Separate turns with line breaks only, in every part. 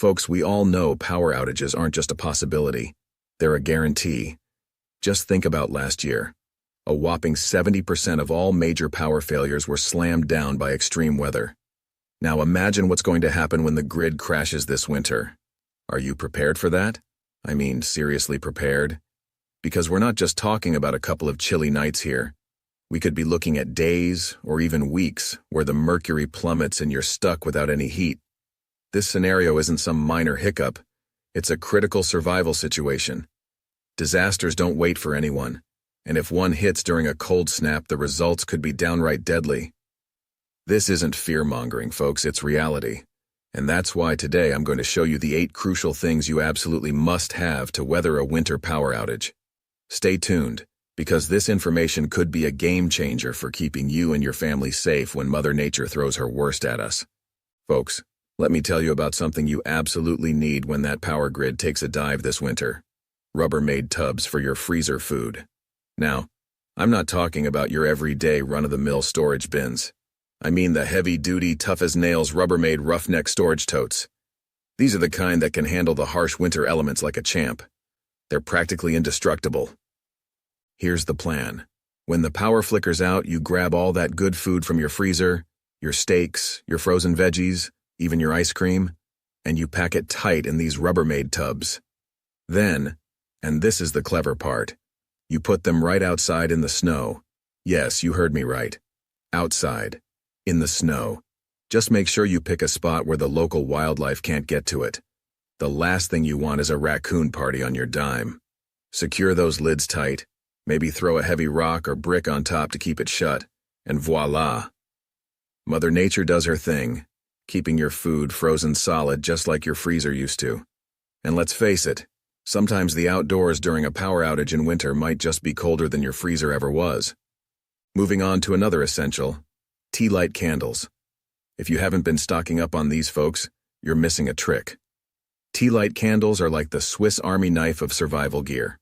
Folks, we all know power outages aren't just a possibility. They're a guarantee. Just think about last year. A whopping 70% of all major power failures were slammed down by extreme weather. Now imagine what's going to happen when the grid crashes this winter. Are you prepared for that? I mean, seriously prepared? Because we're not just talking about a couple of chilly nights here. We could be looking at days or even weeks where the mercury plummets and you're stuck without any heat. This scenario isn't some minor hiccup. It's a critical survival situation. Disasters don't wait for anyone, and if one hits during a cold snap, the results could be downright deadly. This isn't fear-mongering, folks, it's reality. And that's why today I'm going to show you the 8 crucial things you absolutely must have to weather a winter power outage. Stay tuned, because this information could be a game changer for keeping you and your family safe when Mother Nature throws her worst at us. Folks, let me tell you about something you absolutely need when that power grid takes a dive this winter. Rubbermaid tubs for your freezer food. Now, I'm not talking about your everyday run-of-the-mill storage bins. I mean the heavy-duty, tough-as-nails Rubbermaid Roughneck Storage Totes. These are the kind that can handle the harsh winter elements like a champ. They're practically indestructible. Here's the plan. When the power flickers out, you grab all that good food from your freezer, your steaks, your frozen veggies, even your ice cream, and you pack it tight in these Rubbermaid tubs. Then, and this is the clever part, you put them right outside in the snow. Yes, you heard me right. Outside. In the snow. Just make sure you pick a spot where the local wildlife can't get to it. The last thing you want is a raccoon party on your dime. Secure those lids tight, maybe throw a heavy rock or brick on top to keep it shut, and voila! Mother Nature does her thing, keeping your food frozen solid just like your freezer used to. And let's face it, sometimes the outdoors during a power outage in winter might just be colder than your freezer ever was. Moving on to another essential, tealight candles. If you haven't been stocking up on these, folks, you're missing a trick. Tealight candles are like the Swiss Army knife of survival gear.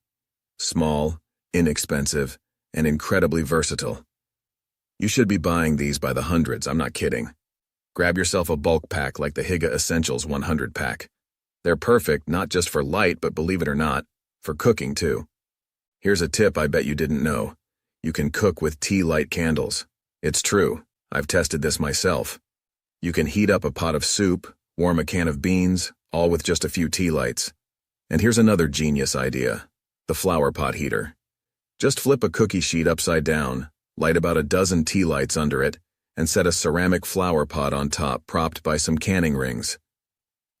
Small, inexpensive, and incredibly versatile. You should be buying these by the hundreds, I'm not kidding. Grab yourself a bulk pack like the Higa Essentials 100 pack. They're perfect not just for light, but believe it or not, for cooking too. Here's a tip I bet you didn't know. You can cook with tealight candles. It's true. I've tested this myself. You can heat up a pot of soup, warm a can of beans, all with just a few tea lights. And here's another genius idea, the flower pot heater. Just flip a cookie sheet upside down, light about a dozen tea lights under it, and set a ceramic flower pot on top propped by some canning rings.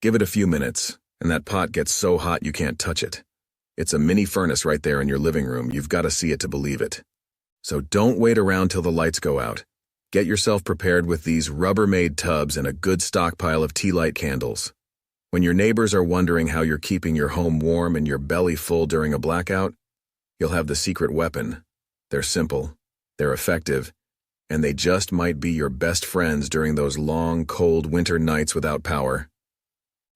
Give it a few minutes, and that pot gets so hot you can't touch it. It's a mini furnace right there in your living room. You've got to see it to believe it. So don't wait around till the lights go out. Get yourself prepared with these Rubbermaid tubs and a good stockpile of tealight candles. When your neighbors are wondering how you're keeping your home warm and your belly full during a blackout, you'll have the secret weapon. They're simple, they're effective, and they just might be your best friends during those long, cold winter nights without power.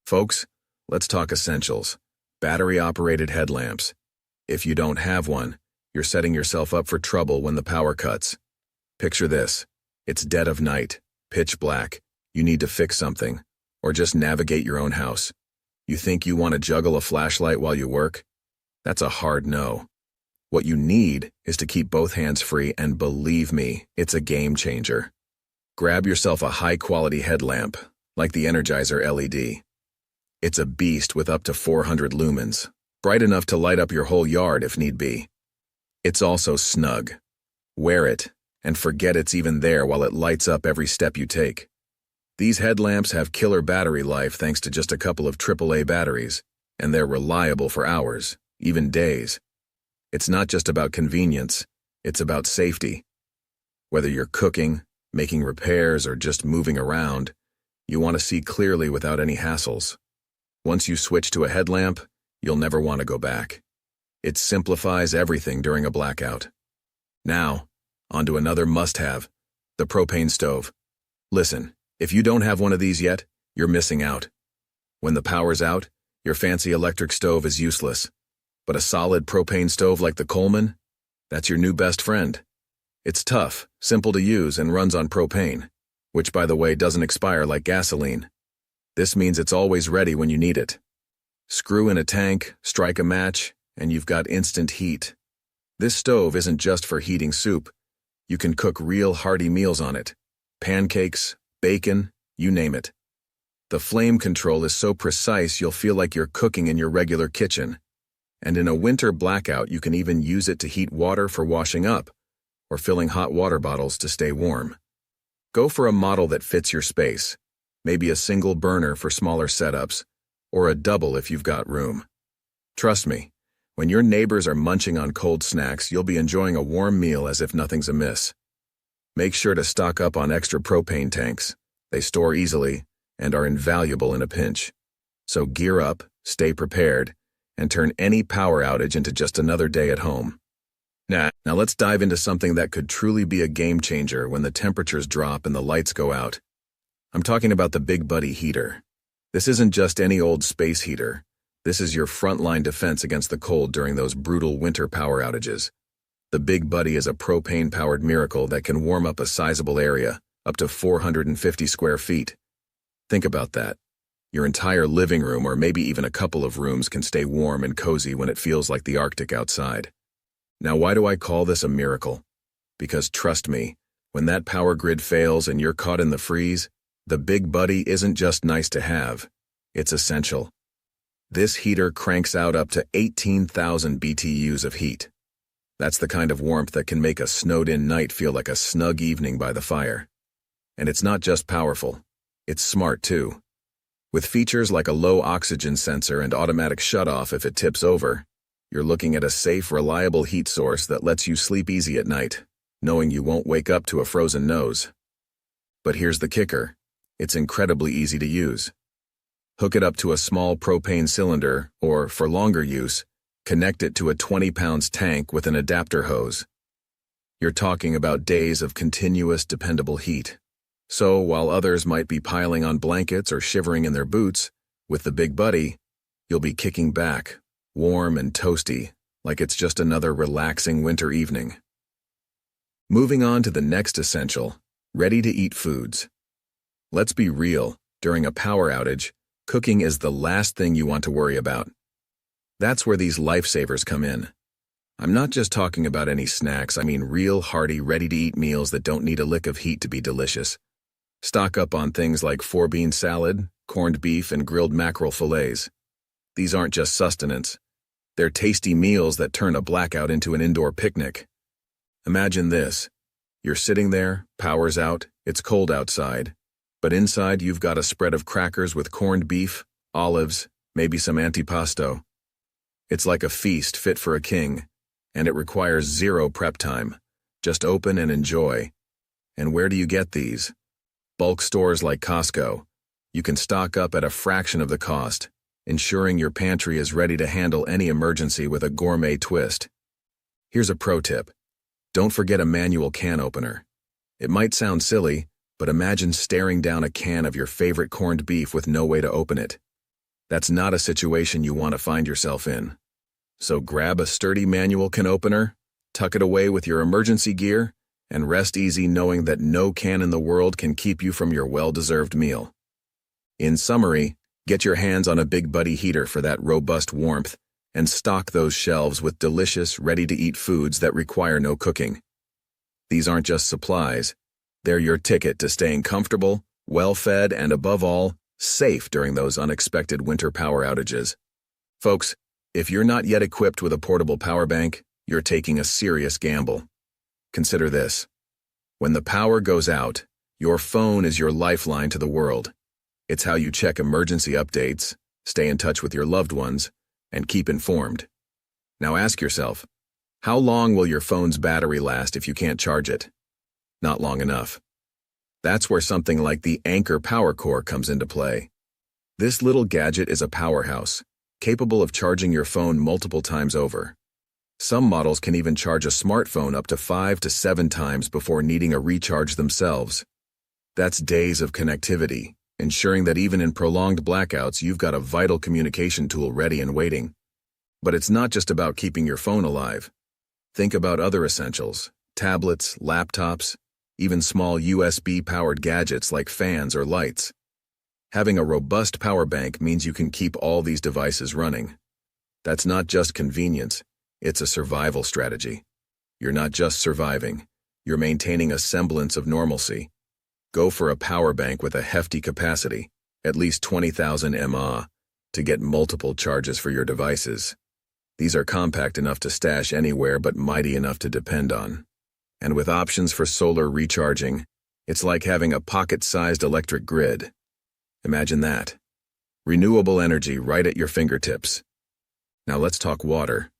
Folks, let's talk essentials. Battery-operated headlamps. If you don't have one, you're setting yourself up for trouble when the power cuts. Picture this. It's dead of night, pitch black. You need to fix something, or just navigate your own house. You think you want to juggle a flashlight while you work? That's a hard no. What you need is to keep both hands free, and believe me, it's a game changer. Grab yourself a high-quality headlamp, like the Energizer LED. It's a beast with up to 400 lumens, bright enough to light up your whole yard if need be. It's also snug. Wear it, and forget it's even there while it lights up every step you take. These headlamps have killer battery life thanks to just a couple of AAA batteries, and they're reliable for hours, even days. It's not just about convenience, it's about safety. Whether you're cooking, making repairs, or just moving around, you want to see clearly without any hassles. Once you switch to a headlamp, you'll never want to go back. It simplifies everything during a blackout. Now, onto another must-have, the propane stove. Listen, if you don't have one of these yet, you're missing out. When the power's out, your fancy electric stove is useless. But a solid propane stove like the Coleman, that's your new best friend. It's tough, simple to use, and runs on propane, which, by the way, doesn't expire like gasoline. This means it's always ready when you need it. Screw in a tank, strike a match, and you've got instant heat. This stove isn't just for heating soup. You can cook real hearty meals on it. Pancakes, bacon, you name it. The flame control is so precise you'll feel like you're cooking in your regular kitchen. And in a winter blackout, you can even use it to heat water for washing up, or filling hot water bottles to stay warm. Go for a model that fits your space, maybe a single burner for smaller setups, or a double if you've got room. Trust me, when your neighbors are munching on cold snacks, you'll be enjoying a warm meal as if nothing's amiss. Make sure to stock up on extra propane tanks. They store easily and are invaluable in a pinch. So gear up, stay prepared, and turn any power outage into just another day at home. Now let's dive into something that could truly be a game changer when the temperatures drop and the lights go out. I'm talking about the Big Buddy heater. This isn't just any old space heater. This is your frontline defense against the cold during those brutal winter power outages. The Big Buddy is a propane-powered miracle that can warm up a sizable area, up to 450 square feet. Think about that. Your entire living room or maybe even a couple of rooms can stay warm and cozy when it feels like the Arctic outside. Now, why do I call this a miracle? Because trust me, when that power grid fails and you're caught in the freeze, the Big Buddy isn't just nice to have, it's essential. This heater cranks out up to 18,000 BTUs of heat. That's the kind of warmth that can make a snowed-in night feel like a snug evening by the fire. And it's not just powerful, it's smart too. With features like a low oxygen sensor and automatic shutoff if it tips over, you're looking at a safe, reliable heat source that lets you sleep easy at night, knowing you won't wake up to a frozen nose. But here's the kicker. It's incredibly easy to use. Hook it up to a small propane cylinder, or, for longer use, connect it to a 20-pound tank with an adapter hose. You're talking about days of continuous, dependable heat. So, while others might be piling on blankets or shivering in their boots, with the Big Buddy, you'll be kicking back, warm and toasty, like it's just another relaxing winter evening. Moving on to the next essential, ready-to-eat foods. Let's be real, during a power outage, cooking is the last thing you want to worry about. That's where these lifesavers come in. I'm not just talking about any snacks, I mean real hearty, ready-to-eat meals that don't need a lick of heat to be delicious. Stock up on things like 4-bean salad, corned beef, and grilled mackerel fillets. These aren't just sustenance. They're tasty meals that turn a blackout into an indoor picnic. Imagine this. You're sitting there, power's out, it's cold outside, but inside you've got a spread of crackers with corned beef, olives, maybe some antipasto. It's like a feast fit for a king, and it requires zero prep time. Just open and enjoy. And where do you get these? Bulk stores like Costco. You can stock up at a fraction of the cost, ensuring your pantry is ready to handle any emergency with a gourmet twist. Here's a pro tip. Don't forget a manual can opener. It might sound silly, but imagine staring down a can of your favorite corned beef with no way to open it. That's not a situation you want to find yourself in. So grab a sturdy manual can opener, tuck it away with your emergency gear, and rest easy knowing that no can in the world can keep you from your well-deserved meal. In summary, get your hands on a Big Buddy heater for that robust warmth, and stock those shelves with delicious, ready-to-eat foods that require no cooking. These aren't just supplies. They're your ticket to staying comfortable, well-fed, and above all, safe during those unexpected winter power outages. Folks, if you're not yet equipped with a portable power bank, you're taking a serious gamble. Consider this. When the power goes out, your phone is your lifeline to the world. It's how you check emergency updates, stay in touch with your loved ones, and keep informed. Now ask yourself, how long will your phone's battery last if you can't charge it? Not long enough. That's where something like the Anker Power Core comes into play. This little gadget is a powerhouse, capable of charging your phone multiple times over. Some models can even charge a smartphone up to 5 to 7 times before needing a recharge themselves. That's days of connectivity, ensuring that even in prolonged blackouts you've got a vital communication tool ready and waiting. But it's not just about keeping your phone alive. Think about other essentials, tablets, laptops, even small USB-powered gadgets like fans or lights. Having a robust power bank means you can keep all these devices running. That's not just convenience, it's a survival strategy. You're not just surviving, you're maintaining a semblance of normalcy. Go for a power bank with a hefty capacity, at least 20,000 mAh, to get multiple charges for your devices. These are compact enough to stash anywhere but mighty enough to depend on. And with options for solar recharging, it's like having a pocket-sized electric grid. Imagine that. Renewable energy right at your fingertips. Now let's talk water.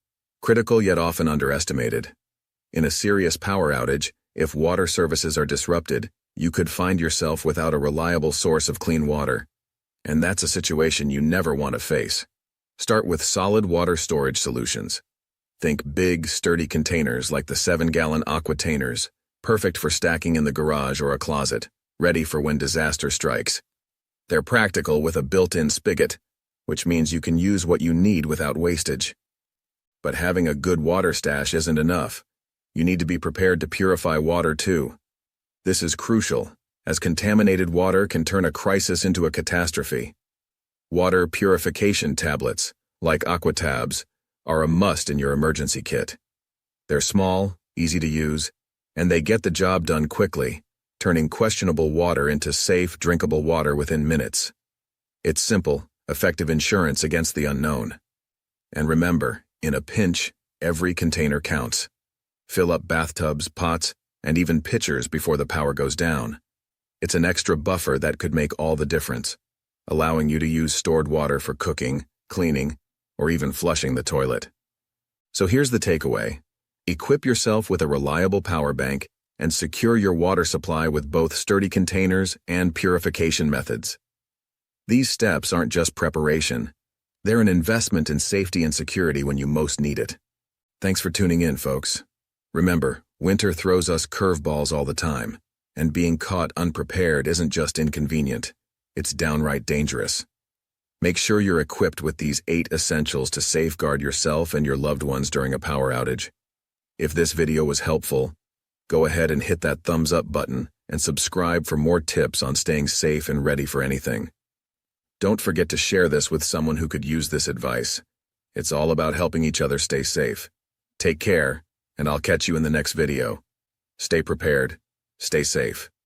Critical yet often underestimated. In a serious power outage, if water services are disrupted, you could find yourself without a reliable source of clean water. And that's a situation you never want to face. Start with solid water storage solutions. Think big, sturdy containers like the 7-gallon aquatainers, perfect for stacking in the garage or a closet, ready for when disaster strikes. They're practical with a built-in spigot, which means you can use what you need without wastage. But having a good water stash isn't enough. You need to be prepared to purify water too. This is crucial, as contaminated water can turn a crisis into a catastrophe. Water purification tablets, like Aquatabs, are a must in your emergency kit. They're small, easy to use, and they get the job done quickly, turning questionable water into safe, drinkable water within minutes. It's simple, effective insurance against the unknown. And remember, in a pinch, every container counts. Fill up bathtubs, pots, and even pitchers before the power goes down. It's an extra buffer that could make all the difference, allowing you to use stored water for cooking, cleaning, or even flushing the toilet. So here's the takeaway. Equip yourself with a reliable power bank and secure your water supply with both sturdy containers and purification methods. These steps aren't just preparation. They're an investment in safety and security when you most need it. Thanks for tuning in, folks. Remember, winter throws us curveballs all the time, and being caught unprepared isn't just inconvenient. It's downright dangerous. Make sure you're equipped with these 8 essentials to safeguard yourself and your loved ones during a power outage. If this video was helpful, go ahead and hit that thumbs up button and subscribe for more tips on staying safe and ready for anything. Don't forget to share this with someone who could use this advice. It's all about helping each other stay safe. Take care, and I'll catch you in the next video. Stay prepared, stay safe.